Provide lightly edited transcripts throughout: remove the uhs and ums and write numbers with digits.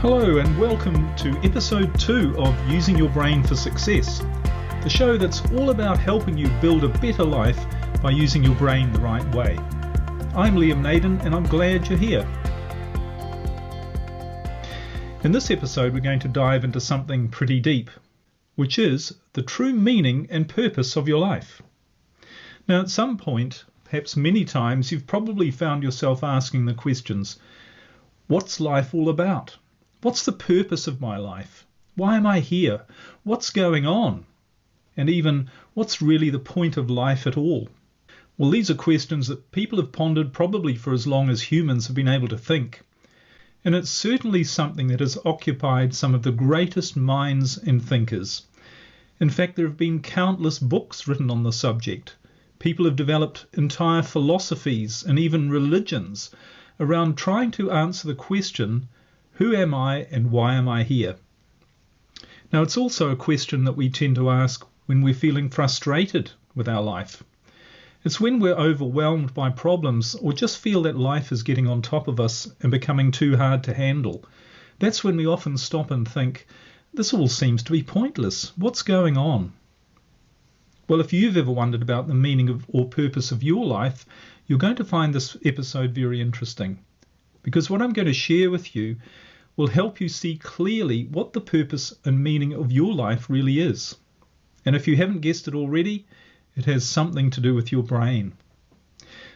Hello and welcome to episode 2 of Using Your Brain for Success, the show that's all about helping you build a better life by using your brain the right way. I'm Liam Naden and I'm glad you're here. In this episode we're going to dive into something pretty deep, which is the true meaning and purpose of your life. Now at some point, perhaps many times, you've probably found yourself asking the questions, what's life all about? What's the purpose of my life? Why am I here? What's going on? And even, what's really the point of life at all? Well, these are questions that people have pondered probably for as long as humans have been able to think. And it's certainly something that has occupied some of the greatest minds and thinkers. In fact, there have been countless books written on the subject. People have developed entire philosophies and even religions around trying to answer the question, who am I and why am I here? Now, it's also a question that we tend to ask when we're feeling frustrated with our life. It's when we're overwhelmed by problems or just feel that life is getting on top of us and becoming too hard to handle. That's when we often stop and think, this all seems to be pointless. What's going on? Well, if you've ever wondered about the meaning of or purpose of your life, you're going to find this episode very interesting, because what I'm going to share with you will help you see clearly what the purpose and meaning of your life really is. And if you haven't guessed it already, it has something to do with your brain.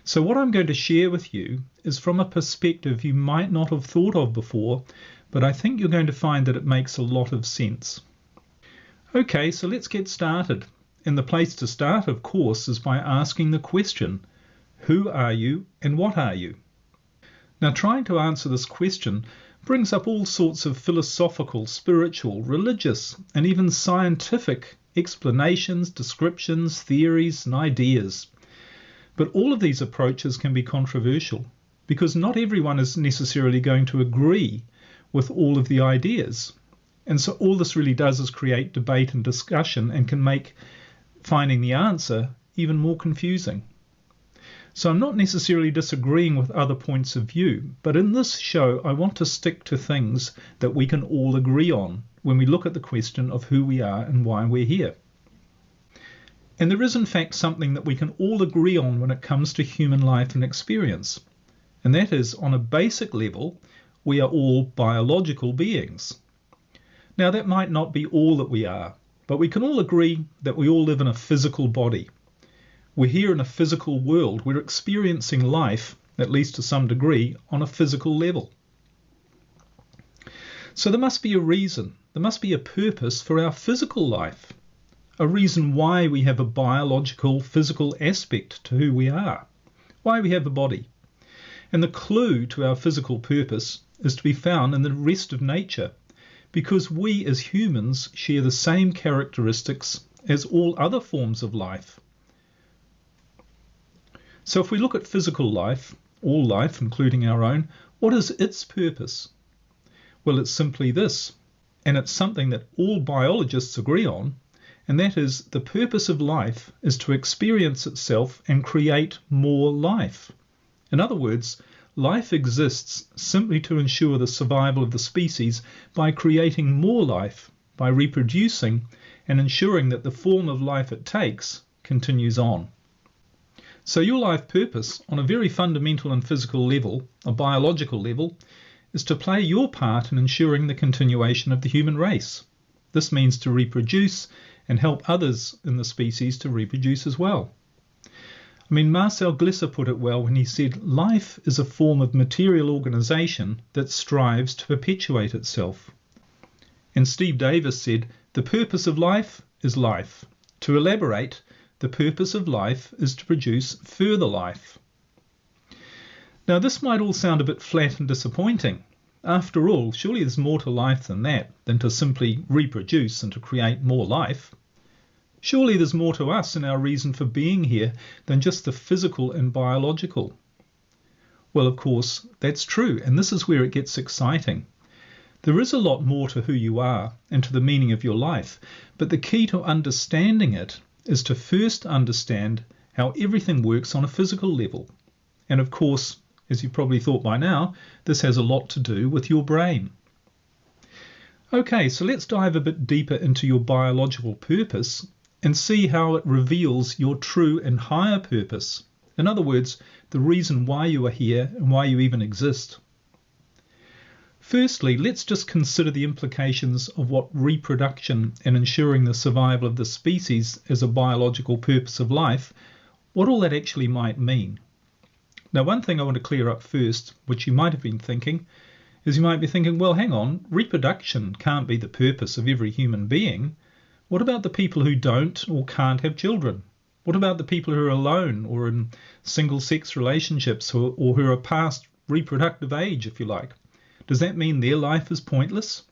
So what I'm going to share with you is from a perspective you might not have thought of before, but I think you're going to find that it makes a lot of sense. Okay, so let's get started. And the place to start, of course, is by asking the question, who are you and what are you? Now, trying to answer this question brings up all sorts of philosophical, spiritual, religious, and even scientific explanations, descriptions, theories, and ideas. But all of these approaches can be controversial because not everyone is necessarily going to agree with all of the ideas. And so all this really does is create debate and discussion and can make finding the answer even more confusing. So I'm not necessarily disagreeing with other points of view, but in this show I want to stick to things that we can all agree on when we look at the question of who we are and why we're here. And there is in fact something that we can all agree on when it comes to human life and experience, and that is, on a basic level, we are all biological beings. Now that might not be all that we are, but we can all agree that we all live in a physical body. We're here in a physical world. We're experiencing life, at least to some degree, on a physical level. So there must be a reason, there must be a purpose for our physical life, a reason why we have a biological, physical aspect to who we are, why we have a body. And the clue to our physical purpose is to be found in the rest of nature, because we as humans share the same characteristics as all other forms of life. So if we look at physical life, all life, including our own, what is its purpose? Well, it's simply this, and it's something that all biologists agree on, and that is the purpose of life is to experience itself and create more life. In other words, life exists simply to ensure the survival of the species by creating more life, by reproducing and ensuring that the form of life it takes continues on. So your life purpose, on a very fundamental and physical level, a biological level, is to play your part in ensuring the continuation of the human race. This means to reproduce and help others in the species to reproduce as well. I mean, Marcel Glisser put it well when he said, life is a form of material organisation that strives to perpetuate itself. And Steve Davis said, the purpose of life is life. To elaborate, the purpose of life is to produce further life. Now, this might all sound a bit flat and disappointing. After all, surely there's more to life than that, than to simply reproduce and to create more life. Surely there's more to us and our reason for being here than just the physical and biological. Well, of course, that's true, and this is where it gets exciting. There is a lot more to who you are and to the meaning of your life, but the key to understanding it is to first understand how everything works on a physical level. And of course, as you've probably thought by now, this has a lot to do with your brain. Okay, so let's dive a bit deeper into your biological purpose and see how it reveals your true and higher purpose. In other words, the reason why you are here and why you even exist. Firstly, let's just consider the implications of what reproduction and ensuring the survival of the species as a biological purpose of life, what all that actually might mean. Now, one thing I want to clear up first, which you might have been thinking, is you might be thinking, well, hang on, reproduction can't be the purpose of every human being. What about the people who don't or can't have children? What about the people who are alone or in single-sex relationships or who are past reproductive age, if you like? Does that mean their life is pointless?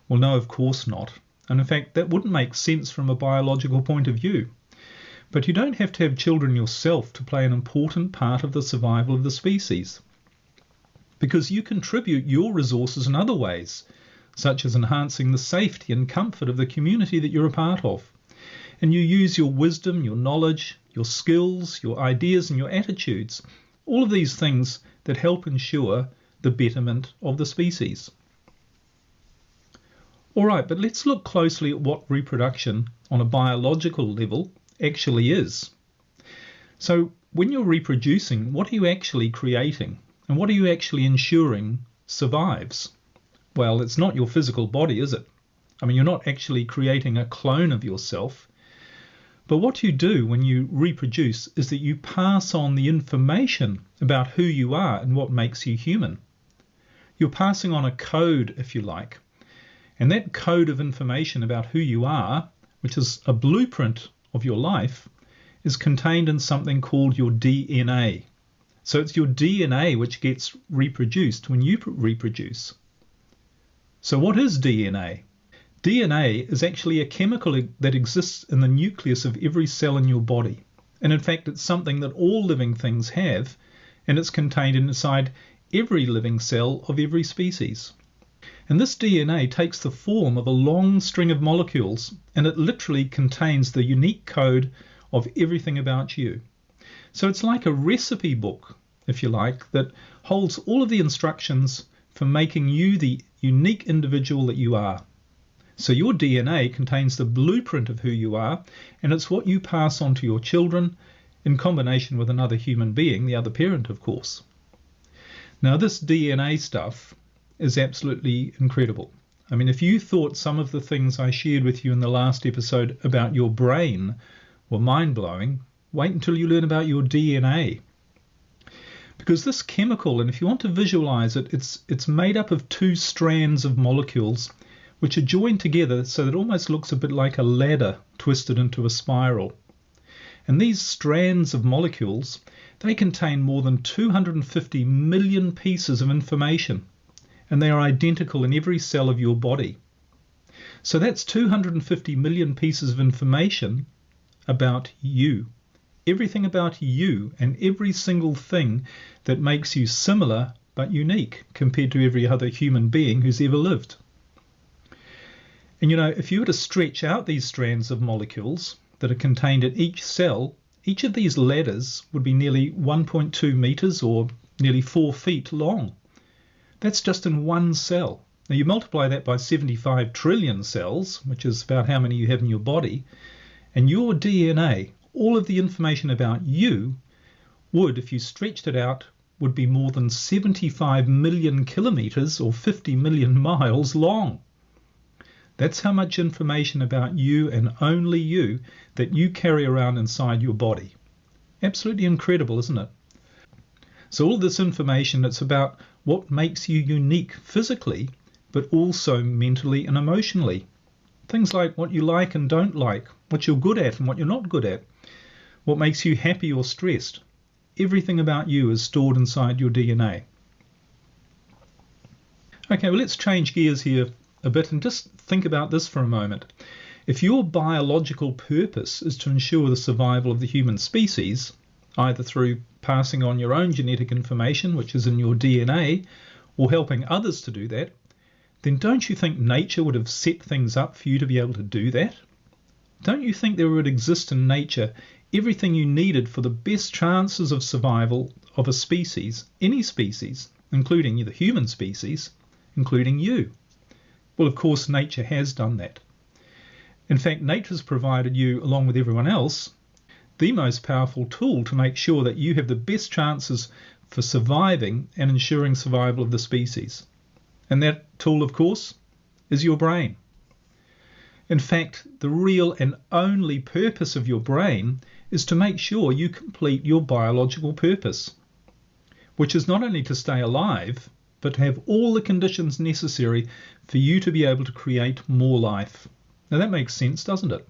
Well, no, of course not. And in fact, that wouldn't make sense from a biological point of view. But you don't have to have children yourself to play an important part of the survival of the species, because you contribute your resources in other ways, such as enhancing the safety and comfort of the community that you're a part of. And you use your wisdom, your knowledge, your skills, your ideas and your attitudes, all of these things that help ensure the betterment of the species. All right, but let's look closely at what reproduction on a biological level actually is. So when you're reproducing, what are you actually creating? And what are you actually ensuring survives? Well, it's not your physical body, is it? I mean, you're not actually creating a clone of yourself. But what you do when you reproduce is that you pass on the information about who you are and what makes you human. You're passing on a code, if you like. And that code of information about who you are, which is a blueprint of your life, is contained in something called your DNA. So it's your DNA which gets reproduced when you reproduce. So what is DNA? DNA is actually a chemical that exists in the nucleus of every cell in your body. And in fact, it's something that all living things have, and it's contained inside every living cell of every species. And this DNA takes the form of a long string of molecules, and it literally contains the unique code of everything about you. So it's like a recipe book, if you like, that holds all of the instructions for making you the unique individual that you are. So your DNA contains the blueprint of who you are, and it's what you pass on to your children in combination with another human being, the other parent, of course. Now, this DNA stuff is absolutely incredible. I mean, if you thought some of the things I shared with you in the last episode about your brain were mind-blowing, wait until you learn about your DNA. Because this chemical, and if you want to visualize it, it's made up of two strands of molecules which are joined together so that it almost looks a bit like a ladder twisted into a spiral. And these strands of molecules, they contain more than 250 million pieces of information, and they are identical in every cell of your body. So that's 250 million pieces of information about you. Everything about you and every single thing that makes you similar but unique compared to every other human being who's ever lived. And you know, if you were to stretch out these strands of molecules that are contained in each cell, each of these ladders would be nearly 1.2 meters or nearly 4 feet long. That's just in one cell. Now you multiply that by 75 trillion cells, which is about how many you have in your body, and your DNA, all of the information about you, would, if you stretched it out, would be more than 75 million kilometers or 50 million miles long. That's how much information about you and only you that you carry around inside your body. Absolutely incredible, isn't it? So all this information, it's about what makes you unique physically, but also mentally and emotionally. Things like what you like and don't like, what you're good at and what you're not good at, what makes you happy or stressed. Everything about you is stored inside your DNA. Okay, well, let's change gears here a bit and just think about this for a moment. If your biological purpose is to ensure the survival of the human species, either through passing on your own genetic information, which is in your DNA, or helping others to do that, then don't you think nature would have set things up for you to be able to do that? Don't you think there would exist in nature everything you needed for the best chances of survival of a species, any species, including the human species, including you? Well, of course, nature has done that. In fact, nature's provided you, along with everyone else, the most powerful tool to make sure that you have the best chances for surviving and ensuring survival of the species. And that tool, of course, is your brain. In fact, the real and only purpose of your brain is to make sure you complete your biological purpose, which is not only to stay alive, but to have all the conditions necessary for you to be able to create more life. Now that makes sense, doesn't it?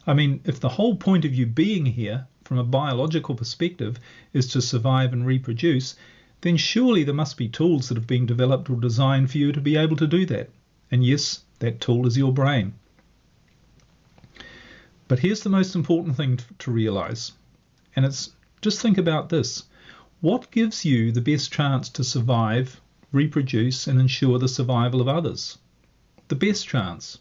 I mean, if the whole point of you being here from a biological perspective is to survive and reproduce, then surely there must be tools that have been developed or designed for you to be able to do that. And yes, that tool is your brain. But here's the most important thing to realize, and it's just think about this. What gives you the best chance to survive, reproduce, and ensure the survival of others? The best chance?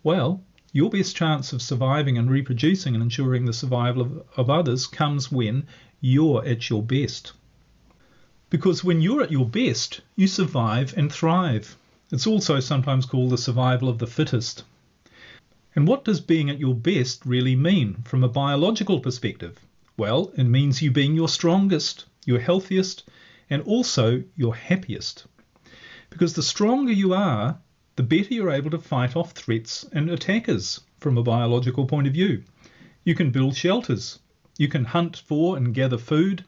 Well, your best chance of surviving and reproducing and ensuring the survival of others comes when you're at your best. Because when you're at your best, you survive and thrive. It's also sometimes called the survival of the fittest. And what does being at your best really mean from a biological perspective? Well, it means you being your strongest, your healthiest, and also your happiest. Because the stronger you are, the better you're able to fight off threats and attackers from a biological point of view. You can build shelters. You can hunt for and gather food.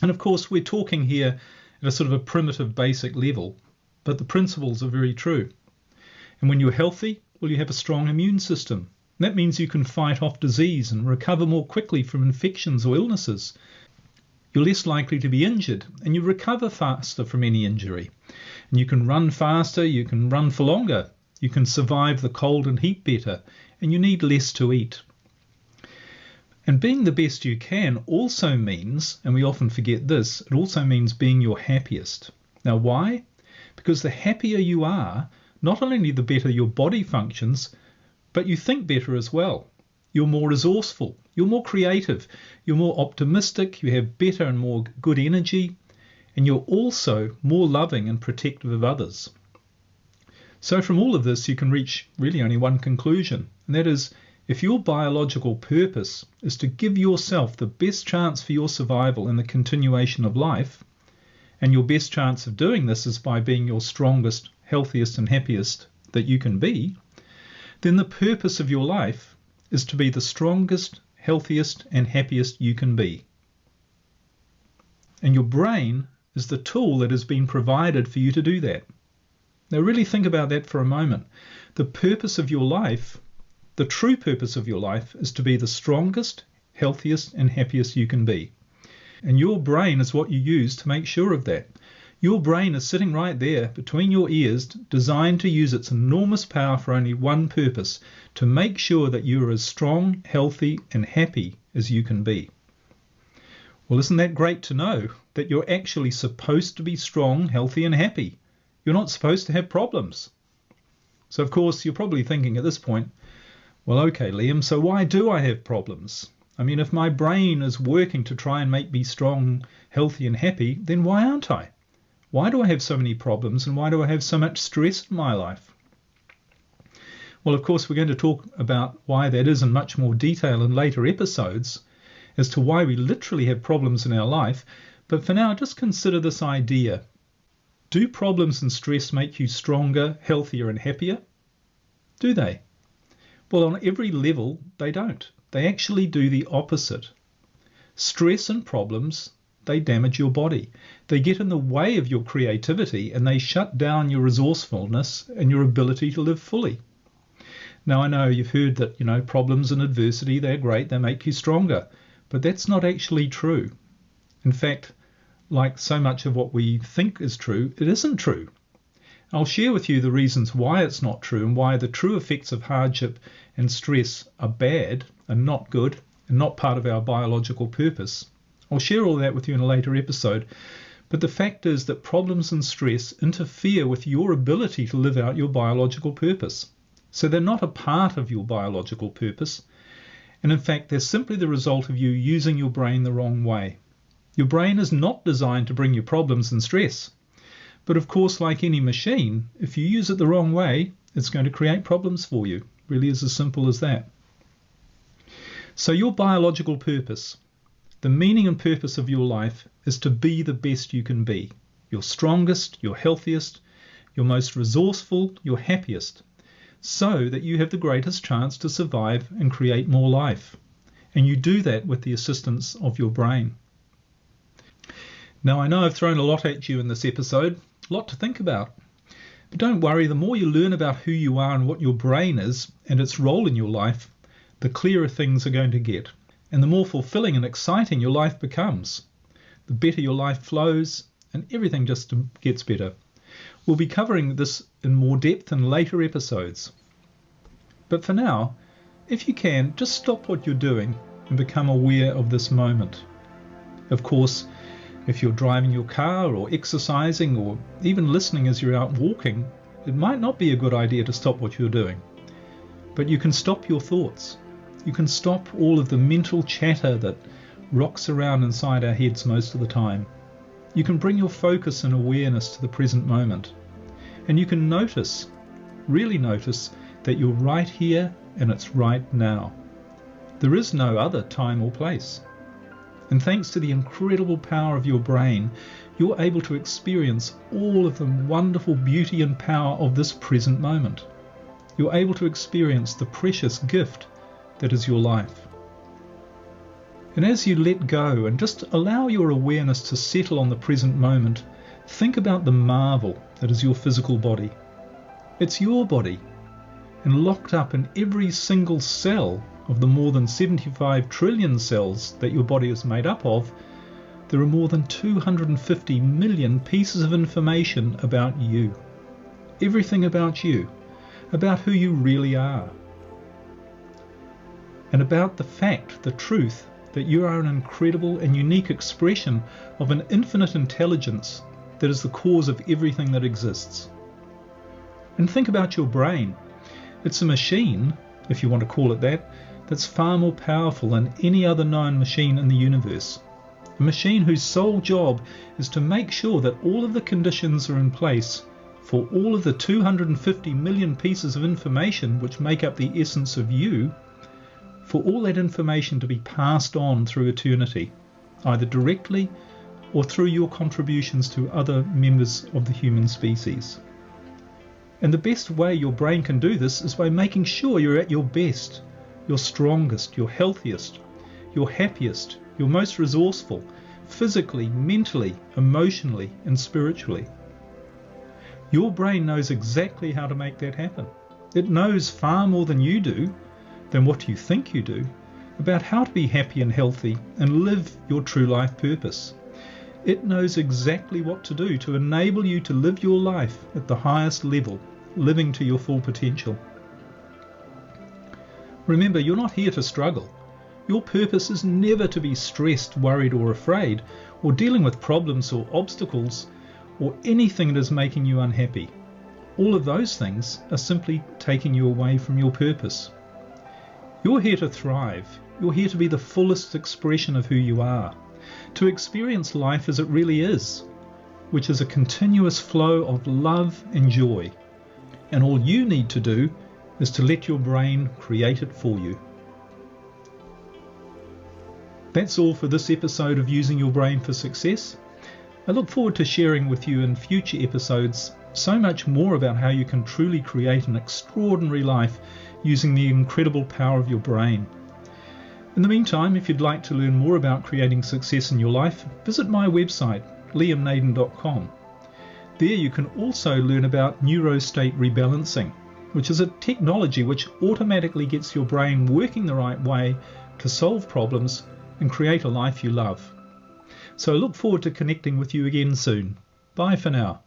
And of course, we're talking here at a sort of a primitive, basic level, but the principles are very true. And when you're healthy, well, you have a strong immune system. That means you can fight off disease and recover more quickly from infections or illnesses. You're less likely to be injured, and you recover faster from any injury. And you can run faster, you can run for longer, you can survive the cold and heat better, and you need less to eat. And being the best you can also means, and we often forget this, it also means being your happiest. Now why? Because the happier you are, not only the better your body functions, but you think better as well. You're more resourceful, you're more creative, you're more optimistic, you have better and more good energy, and you're also more loving and protective of others. So from all of this, you can reach really only one conclusion, and that is, if your biological purpose is to give yourself the best chance for your survival and the continuation of life, and your best chance of doing this is by being your strongest, healthiest and happiest that you can be, then the purpose of your life is to be the strongest, healthiest and happiest you can be. And your brain is the tool that has been provided for you to do that. Now really think about that for a moment. The purpose of your life, the true purpose of your life, is to be the strongest, healthiest and happiest you can be. And your brain is what you use to make sure of that. Your brain is sitting right there between your ears, designed to use its enormous power for only one purpose, to make sure that you are as strong, healthy and happy as you can be. Well, isn't that great to know that you're actually supposed to be strong, healthy and happy? You're not supposed to have problems. So of course you're probably thinking at this point, well, okay, Liam, so why do I have problems? I mean, if my brain is working to try and make me strong, healthy and happy, then why aren't I? Why do I have so many problems and why do I have so much stress in my life? Well, of course, we're going to talk about why that is in much more detail in later episodes as to why we literally have problems in our life. But for now, just consider this idea. Do problems and stress make you stronger, healthier and happier? Do they? Well, on every level, they don't. They actually do the opposite. Stress and problems, they damage your body. They get in the way of your creativity and they shut down your resourcefulness and your ability to live fully. Now, I know you've heard that, problems and adversity, they're great, they make you stronger. But that's not actually true. In fact, like so much of what we think is true, it isn't true. I'll share with you the reasons why it's not true and why the true effects of hardship and stress are bad and not good and not part of our biological purpose. I'll share all that with you in a later episode. But the fact is that problems and stress interfere with your ability to live out your biological purpose. So they're not a part of your biological purpose. And in fact, they're simply the result of you using your brain the wrong way. Your brain is not designed to bring you problems and stress, But of course, like any machine, if you use it the wrong way, it's going to create problems for you. Really is as simple as that. So your biological purpose, the meaning and purpose of your life, is to be the best you can be. Your strongest, your healthiest, your most resourceful, your happiest, so that you have the greatest chance to survive and create more life. And you do that with the assistance of your brain. Now, I know I've thrown a lot at you in this episode, a lot to think about. But don't worry, the more you learn about who you are and what your brain is and its role in your life, the clearer things are going to get. And the more fulfilling and exciting your life becomes. The better your life flows, and everything just gets better. We'll be covering this in more depth in later episodes. But for now, if you can, just stop what you're doing and become aware of this moment. Of course, if you're driving your car or exercising or even listening as you're out walking, it might not be a good idea to stop what you're doing. But you can stop your thoughts. You can stop all of the mental chatter that rocks around inside our heads most of the time. You can bring your focus and awareness to the present moment. And you can notice, really notice, that you're right here and it's right now. There is no other time or place. And thanks to the incredible power of your brain, you're able to experience all of the wonderful beauty and power of this present moment. You're able to experience the precious gift that is your life. And as you let go and just allow your awareness to settle on the present moment, think about the marvel that is your physical body. It's your body, and locked up in every single cell of the more than 75 trillion cells that your body is made up of, there are more than 250 million pieces of information about you. Everything about you, about who you really are. And about the fact, the truth, that you are an incredible and unique expression of an infinite intelligence that is the cause of everything that exists. And think about your brain. It's a machine, if you want to call it that, that's far more powerful than any other known machine in the universe. A machine whose sole job is to make sure that all of the conditions are in place for all of the 250 million pieces of information which make up the essence of you, for all that information to be passed on through eternity, either directly or through your contributions to other members of the human species. And the best way your brain can do this is by making sure you're at your best, your strongest, your healthiest, your happiest, your most resourceful, physically, mentally, emotionally, and spiritually. Your brain knows exactly how to make that happen. It knows far more than you do, than what you think you do, about how to be happy and healthy and live your true life purpose. It knows exactly what to do to enable you to live your life at the highest level, living to your full potential. Remember, you're not here to struggle. Your purpose is never to be stressed, worried or afraid, or dealing with problems or obstacles, or anything that is making you unhappy. All of those things are simply taking you away from your purpose. You're here to thrive. You're here to be the fullest expression of who you are, to experience life as it really is, which is a continuous flow of love and joy. And all you need to do is to let your brain create it for you. That's all for this episode of Using Your Brain for Success. I look forward to sharing with you in future episodes so much more about how you can truly create an extraordinary life using the incredible power of your brain. In the meantime, if you'd like to learn more about creating success in your life, visit my website, liamnaden.com. There you can also learn about neurostate rebalancing, which is a technology which automatically gets your brain working the right way to solve problems and create a life you love. So I look forward to connecting with you again soon. Bye for now.